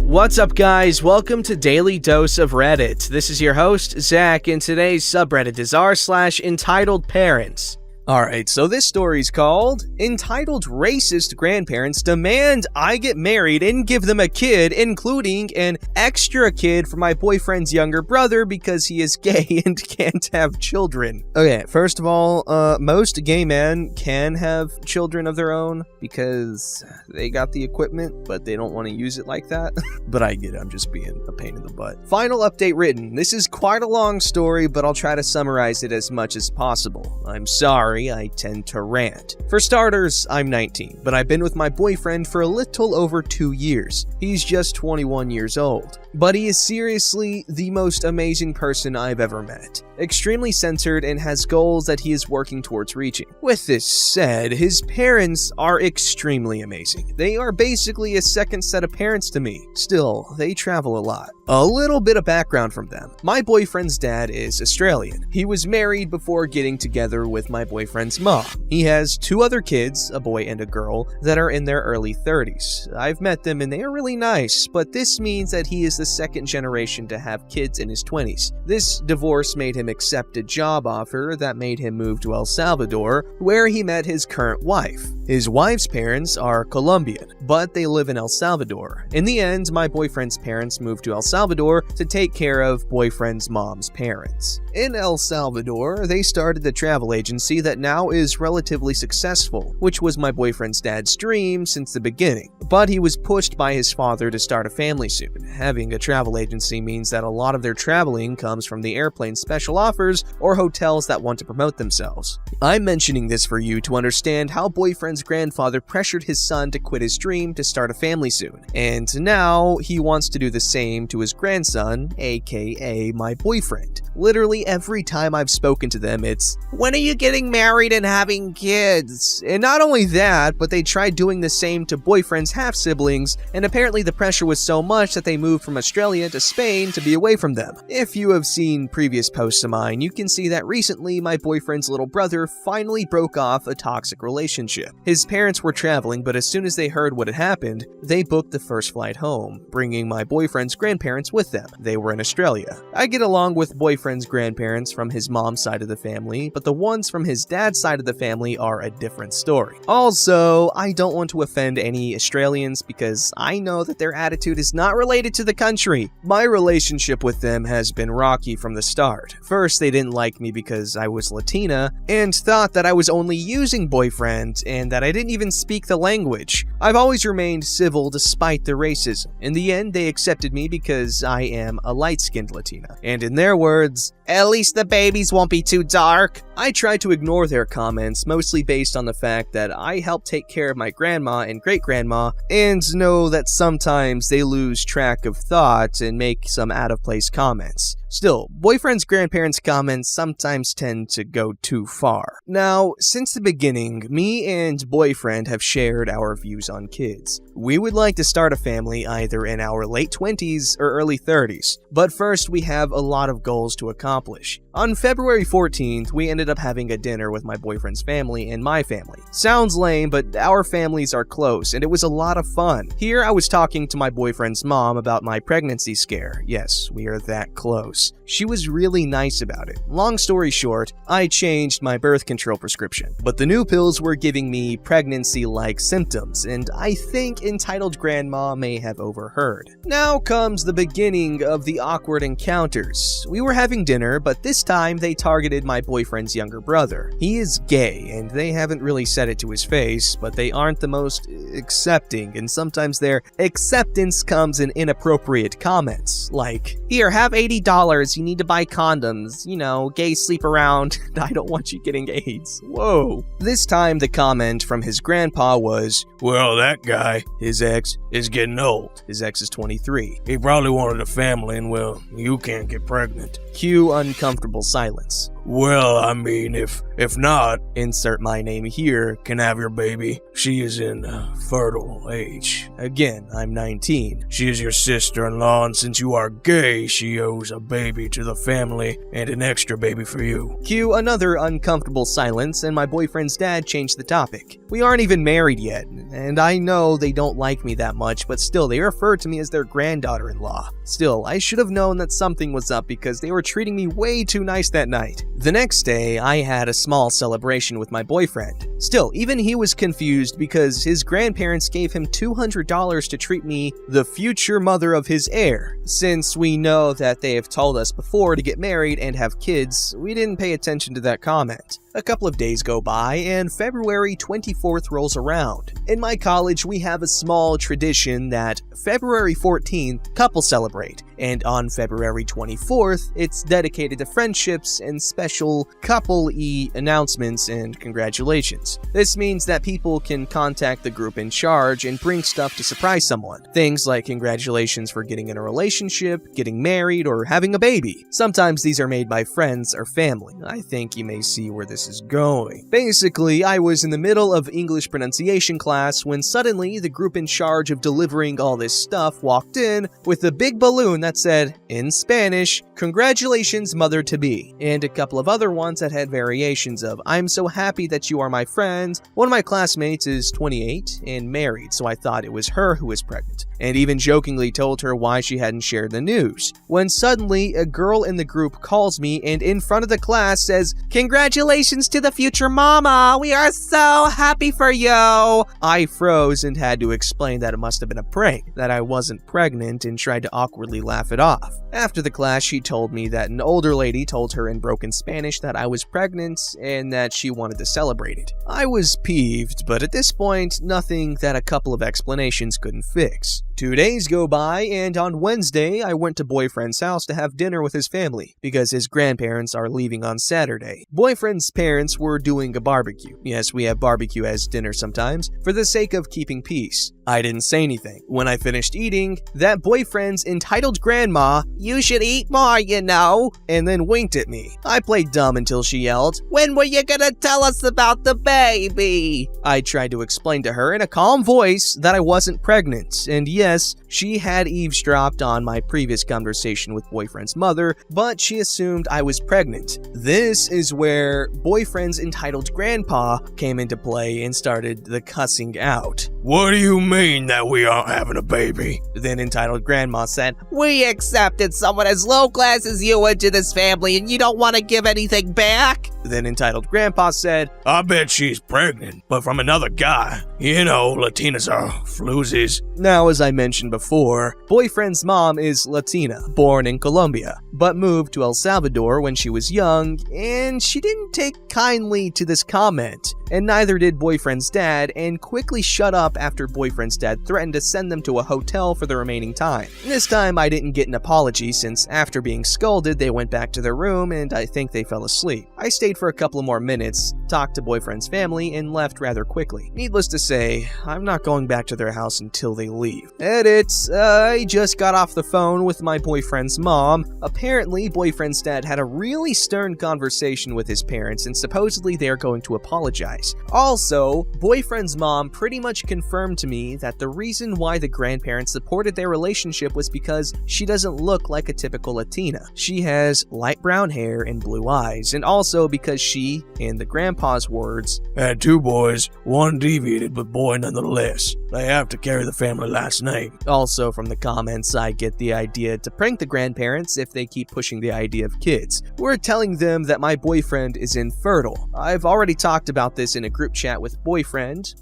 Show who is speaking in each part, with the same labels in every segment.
Speaker 1: What's up, guys? Welcome to Daily Dose of Reddit. This is your host, Zach, and today's subreddit is r/EntitledParents. Alright, so this story's called Entitled Racist Grandparents Demand I Get Married and Give Them a Kid, including an extra kid for my boyfriend's younger brother because he is gay and can't have children. Okay, first of all, most gay men can have children of their own because they got the equipment, but they don't want to use it like that. But I get it, I'm just being a pain in the butt. Final update written. This is quite a long story, but I'll try to summarize it as much as possible. I'm sorry, I tend to rant. For starters, I'm 19, but I've been with my boyfriend for a little over 2 years. He's just 21 years old. But he is seriously the most amazing person I've ever met. Extremely centered and has goals that he is working towards reaching. With this said, his parents are extremely amazing. They are basically a second set of parents to me. Still, they travel a lot. A little bit of background from them. My boyfriend's dad is Australian. He was married before getting together with my boyfriend's mom. He has 2 other kids, a boy and a girl, that are in their early 30s. I've met them and they are really nice, but this means that he is the second generation to have kids in his 20s. This divorce made him accept a job offer that made him move to El Salvador, where he met his current wife. His wife's parents are Colombian, but they live in El Salvador. In the end, my boyfriend's parents moved to El Salvador to take care of boyfriend's mom's parents. In El Salvador, they started the travel agency that now is relatively successful, which was my boyfriend's dad's dream since the beginning. But he was pushed by his father to start a family soon. Having a travel agency means that a lot of their traveling comes from the airplane's special offers or hotels that want to promote themselves. I'm mentioning this for you to understand how boyfriend's grandfather pressured his son to quit his dream to start a family soon. And now he wants to do the same to his grandson, aka my boyfriend. Literally every time I've spoken to them, it's, "When are you getting married and having kids?" And not only that, but they tried doing the same to boyfriend's half-siblings, and apparently the pressure was so much that they moved from Australia to Spain to be away from them. If you have seen previous posts of mine, you can see that recently my boyfriend's little brother finally broke off a toxic relationship. His parents were traveling, but as soon as they heard what had happened, they booked the first flight home, bringing my boyfriend's grandparents with them. They were in Australia. I get along with boyfriend's grandparents from his mom's side of the family, but the ones from his dad's side of the family are a different story. Also, I don't want to offend any Australians because I know that their attitude is not related to the country. My relationship with them has been rocky from the start. First, they didn't like me because I was Latina and thought that I was only using boyfriend and that I didn't even speak the language. I've always remained civil despite the racism. In the end, they accepted me because I am a light-skinned Latina. And in their words, "At least the babies won't be too dark." I tried to ignore their comments, mostly based on the fact that I helped take care of my grandma and great-grandma, and know that sometimes they lose track of thought and make some out-of-place comments. Still, boyfriend's grandparents' comments sometimes tend to go too far. Now, since the beginning, me and boyfriend have shared our views on kids. We would like to start a family either in our late 20s or early 30s, but first we have a lot of goals to accomplish. On February 14th, we ended up having a dinner with my boyfriend's family and my family. Sounds lame, but our families are close, and it was a lot of fun. Here I was talking to my boyfriend's mom about my pregnancy scare. Yes, we are that close. She was really nice about it. Long story short, I changed my birth control prescription, but the new pills were giving me pregnancy-like symptoms, and I think entitled grandma may have overheard. Now comes the beginning of the awkward encounters. We were having dinner, but this time they targeted my boyfriend's younger brother. He is gay, and they haven't really said it to his face, but they aren't the most accepting, and sometimes their acceptance comes in inappropriate comments, like, "Here, have $80, you need to buy condoms, you know, gays sleep around, I don't want you getting AIDS." Whoa. This time the comment from his grandpa was, "Well, that guy, his ex, is getting old." His ex is 23. "He probably wanted a family and, well, you can't get pregnant." Cue uncomfortable silence.
Speaker 2: Well, I mean, if not, insert my name here, can have your baby. She is in fertile age. Again, I'm 19. She is your sister-in-law, and since you are gay, she owes a baby to the family and an extra baby for you.
Speaker 1: Cue another uncomfortable silence, and my boyfriend's dad changed the topic. We aren't even married yet, and I know they don't like me that much, but still, they refer to me as their granddaughter-in-law. Still, I should have known that something was up because they were treating me way too nice that night. The next day, I had a small celebration with my boyfriend. Still, even he was confused because his grandparents gave him $200 to treat me the future mother of his heir. Since we know that they have told us before to get married and have kids, we didn't pay attention to that comment. A couple of days go by, and February 24th rolls around. In my college, we have a small tradition that February 14th, couples celebrate, and on February 24th, it's dedicated to friendships and special couple-y announcements and congratulations. This means that people can contact the group in charge and bring stuff to surprise someone. Things like congratulations for getting in a relationship, getting married, or having a baby. Sometimes these are made by friends or family. I think you may see where this is going. Basically, I was in the middle of English pronunciation class when suddenly the group in charge of delivering all this stuff walked in with a big balloon that said, in Spanish, "Congratulations, mother-to-be," and a couple of other ones that had variations of, "I'm so happy that you are my friend." One of my classmates is 28 and married, so I thought it was her who was pregnant, and even jokingly told her why she hadn't shared the news. When suddenly, a girl in the group calls me and in front of the class says, "Congratulations to the future mama, we are so happy for you." I froze and had to explain that it must have been a prank, that I wasn't pregnant, and tried to awkwardly laugh it off. After the class, she told me that an older lady told her in broken Spanish that I was pregnant and that she wanted to celebrate it. I was peeved, but at this point, nothing that a couple of explanations couldn't fix. 2 days go by, and on Wednesday, I went to boyfriend's house to have dinner with his family, because his grandparents are leaving on Saturday. Boyfriend's parents were doing a barbecue. Yes, we have barbecue as dinner sometimes, for the sake of keeping peace. I didn't say anything. When I finished eating, that boyfriend's entitled grandma, "You should eat more, you know," and then winked at me. I played dumb until she yelled, "When were you gonna tell us about the baby?" I tried to explain to her in a calm voice that I wasn't pregnant, and yes, she had eavesdropped on my previous conversation with boyfriend's mother, but she assumed I was pregnant. This is where boyfriend's entitled grandpa came into play and started the cussing out.
Speaker 2: What do you mean that we aren't having a baby?
Speaker 1: Then entitled grandma said, "We accepted someone as low class as you into this family and you don't want to give anything back?" Then entitled grandpa said,
Speaker 2: I bet she's pregnant, but from another guy. You know, Latinas are floozies.
Speaker 1: Now, as I mentioned before, boyfriend's mom is Latina, born in Colombia, but moved to El Salvador when she was young, and she didn't take kindly to this comment, and neither did boyfriend's dad, and quickly shut up after boyfriend's dad threatened to send them to a hotel for the remaining time. This time, I didn't get an apology since after being scolded, they went back to their room, and I think they fell asleep. I stayed for a couple more minutes, talked to boyfriend's family, and left rather quickly. Needless to say, I'm not going back to their house until they leave. Edits, I just got off the phone with my boyfriend's mom. Apparently, boyfriend's dad had a really stern conversation with his parents, and supposedly they're going to apologize. Also, boyfriend's mom pretty much confirmed to me that the reason why the grandparents supported their relationship was because she doesn't look like a typical Latina. She has light brown hair and blue eyes, and also because she, in the grandpa's words,
Speaker 2: had 2 boys, 1 deviated but boy nonetheless. They have to carry the family last name.
Speaker 1: Also from the comments, I get the idea to prank the grandparents if they keep pushing the idea of kids. We're telling them that my boyfriend is infertile. I've already talked about this in a group chat with boyfriend's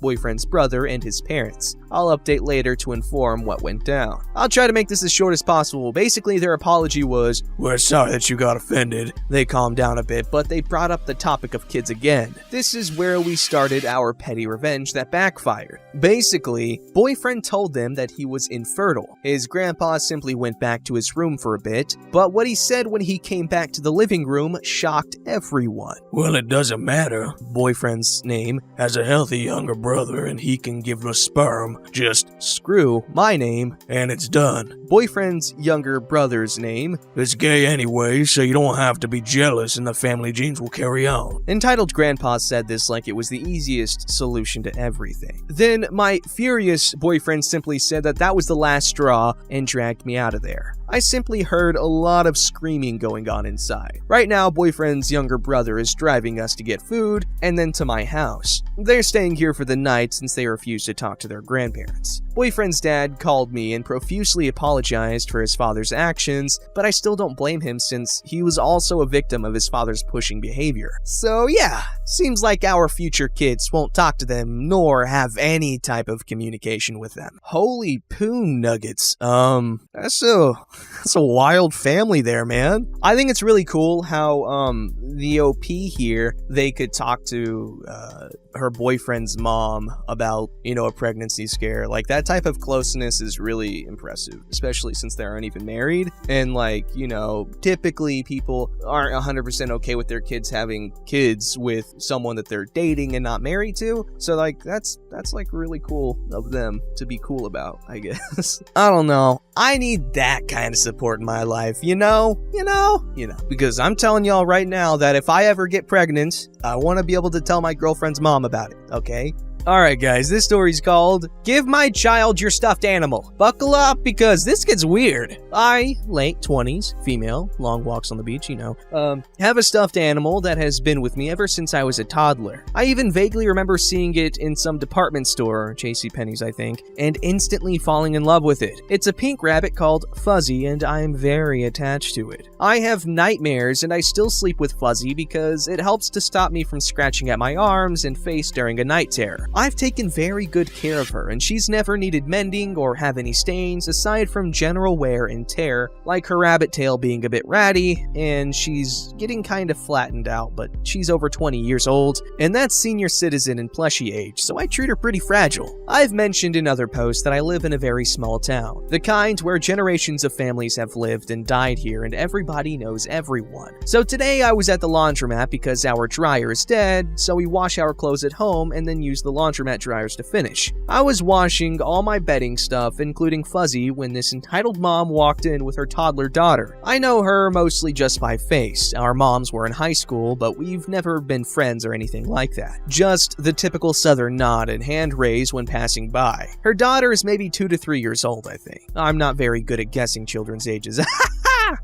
Speaker 1: brother, and his parents. I'll update later to inform what went down. I'll try to make this as short as possible. Basically, their apology was,
Speaker 2: "We're sorry that you got offended."
Speaker 1: They calmed down a bit, but they brought up the topic of kids again. This is where we started our petty revenge that backfired. Basically, boyfriend told them that he was infertile. His grandpa simply went back to his room for a bit, but what he said when he came back to the living room shocked everyone.
Speaker 2: "Well, it doesn't matter.
Speaker 1: Boyfriend's name
Speaker 2: Has a healthy younger brother and he can give the sperm Just
Speaker 1: Screw my name.
Speaker 2: and it's done.
Speaker 1: Boyfriend's younger brother's name.
Speaker 2: It's gay anyway, so you don't have to be jealous and the family genes will carry on.
Speaker 1: Entitled Grandpa said this like it was the easiest solution to everything. Then my furious boyfriend simply said that was the last straw and dragged me out of there. I simply heard a lot of screaming going on inside. Right now, boyfriend's younger brother is driving us to get food and then to my house. They're staying here for the night since they refuse to talk to their grandparents. Boyfriend's dad called me and profusely apologized for his father's actions, but I still don't blame him since he was also a victim of his father's pushing behavior. So yeah, seems like our future kids won't talk to them nor have any type of communication with them. Holy poo nuggets. That's a wild family there, man. I think it's really cool how the OP here, they could talk to her boyfriend's mom about, a pregnancy scare. Like, that type of closeness is really impressive, especially since they aren't even married. And typically people aren't 100% okay with their kids having kids with someone that they're dating and not married to. So that's really cool of them to be cool about, I guess. I don't know. I need that kind of support in my life, because I'm telling y'all right now that if I ever get pregnant, I want to be able to tell my girlfriend's mom about it, okay? Alright guys, this story's called Give My Child Your Stuffed Animal. Buckle up because this gets weird. I, late 20s, female, long walks on the beach, have a stuffed animal that has been with me ever since I was a toddler. I even vaguely remember seeing it in some department store, JCPenney's I think, and instantly falling in love with it. It's a pink rabbit called Fuzzy and I am very attached to it. I have nightmares and I still sleep with Fuzzy because it helps to stop me from scratching at my arms and face during a night terror. I've taken very good care of her, and she's never needed mending or have any stains aside from general wear and tear, like her rabbit tail being a bit ratty, and she's getting kind of flattened out, but she's over 20 years old, and that's senior citizen and plushy age, so I treat her pretty fragile. I've mentioned in other posts that I live in a very small town, the kind where generations of families have lived and died here, and everybody knows everyone. So today I was at the laundromat because our dryer is dead, so we wash our clothes at home and then use the laundromat dryers to finish. I was washing all my bedding stuff, including Fuzzy, when this entitled mom walked in with her toddler daughter. I know her mostly just by face. Our moms were in high school, but we've never been friends or anything like that. Just the typical southern nod and hand raise when passing by. Her daughter is maybe 2 to 3 years old, I think. I'm not very good at guessing children's ages.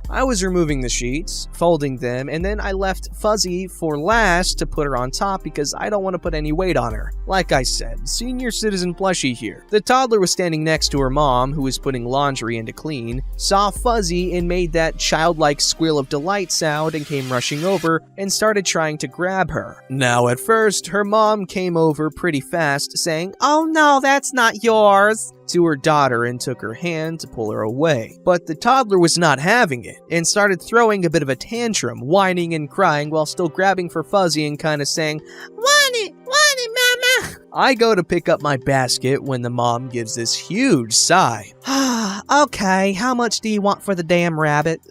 Speaker 1: I was removing the sheets, folding them, and then I left Fuzzy for last to put her on top because I don't want to put any weight on her. Like I said, senior citizen plushie here. The toddler was standing next to her mom, who was putting laundry in to clean, saw Fuzzy and made that childlike squeal of delight sound and came rushing over and started trying to grab her. Now at first, her mom came over pretty fast, saying, "Oh no, that's not yours," to her daughter and took her hand to pull her away. But the toddler was not having it and started throwing a bit of a tantrum, whining and crying while still grabbing for Fuzzy and kind of saying, want it, mama." I go to pick up my basket when the mom gives this huge sigh. "Okay, how much do you want for the damn rabbit?"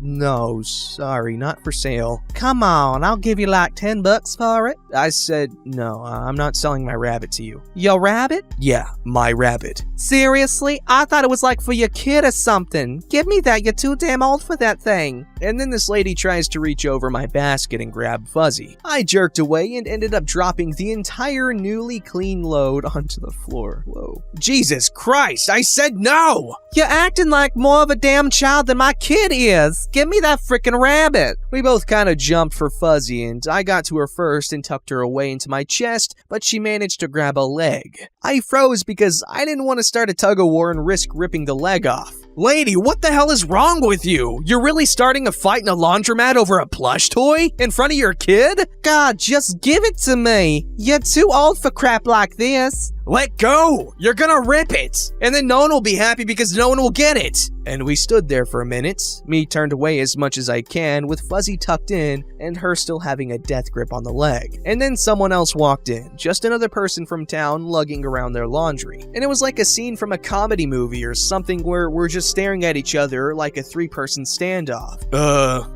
Speaker 1: No, sorry, not for sale." "Come on, I'll give you like $10 for it." I said, "No, I'm not selling my rabbit to you." "Your rabbit?" "Yeah, my rabbit." "Seriously? I thought it was like for your kid or something. Give me that, you're too damn old for that thing." And then this lady tries to reach over my basket and grab Fuzzy. I jerked away and ended up dropping the entire newly clean load onto the floor. Whoa. Jesus Christ, I said no! "You're acting like more of a damn child than my kid is. Give me that frickin' rabbit." We both kind of jumped for Fuzzy, and I got to her first and tucked her away into my chest, but she managed to grab a leg. I froze because I didn't want to start a tug-of-war and risk ripping the leg off. "Lady, what the hell is wrong with you? You're really starting a fight in a laundromat over a plush toy? In front of your kid?" "God, just give it to me. You're too old for crap like this." "Let go! You're gonna rip it! And then no one will be happy because no one will get it!" And we stood there for a minute, me turned away as much as I can with Fuzzy tucked in and her still having a death grip on the leg. And then someone else walked in, just another person from town lugging around their laundry. And it was like a scene from a comedy movie or something where we're just staring at each other like a 3-person standoff.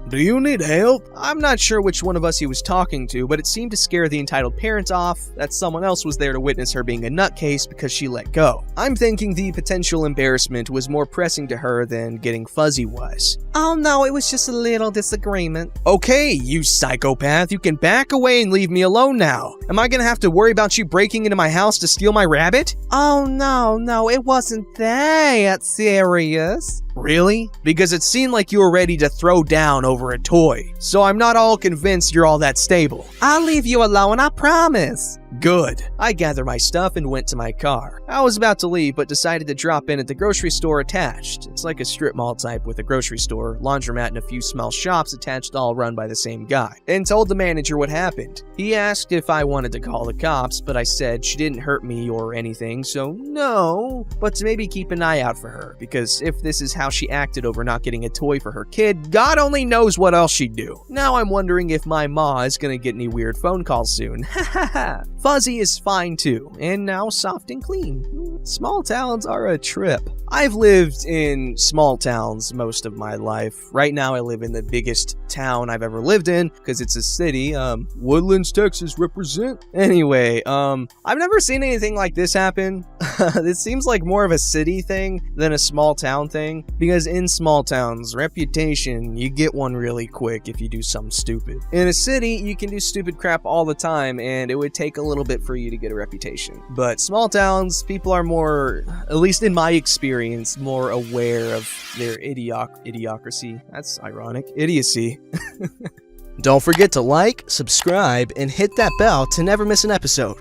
Speaker 1: Do you need help?" I'm not sure which one of us he was talking to, but it seemed to scare the entitled parent off that someone else was there to witness her being a nutcase because she let go. I'm thinking the potential embarrassment was more pressing to her than getting fuzzy was.
Speaker 3: Oh no, it was just a little disagreement.
Speaker 1: Okay, you psychopath, you can back away and leave me alone now. Am I gonna have to worry about you breaking into my house to steal my rabbit?
Speaker 3: Oh no, it wasn't that serious.
Speaker 1: Really? Because it seemed like you were ready to throw down over a toy. So I'm not all convinced you're all that stable.
Speaker 3: I'll leave you alone, I promise.
Speaker 1: Good. I gathered my stuff and went to my car. I was about to leave, but decided to drop in at the grocery store attached. It's like a strip mall type with a grocery store, laundromat, and a few small shops attached, all run by the same guy, and told the manager what happened. He asked if I wanted to call the cops, but I said she didn't hurt me or anything, so no, but to maybe keep an eye out for her, because if this is how she acted over not getting a toy for her kid, God only knows what else she'd do. Now I'm wondering if my ma is gonna get any weird phone calls soon. Hahaha. Fuzzy is fine too, and now soft and clean. Small towns are a trip. I've lived in small towns most of my life. Right now I live in the biggest town I've ever lived in, because it's a city. Woodlands, Texas, represent. Anyway, I've never seen anything like this happen. It seems like more of a city thing than a small town thing, because in small towns, reputation, you get one really quick if you do something stupid. In a city, you can do stupid crap all the time, and it would take a little bit for you to get a reputation. But small towns, people are more, at least in my experience, more aware of their idiocracy. That's ironic. Idiocy. Don't forget to like, subscribe, and hit that bell to never miss an episode.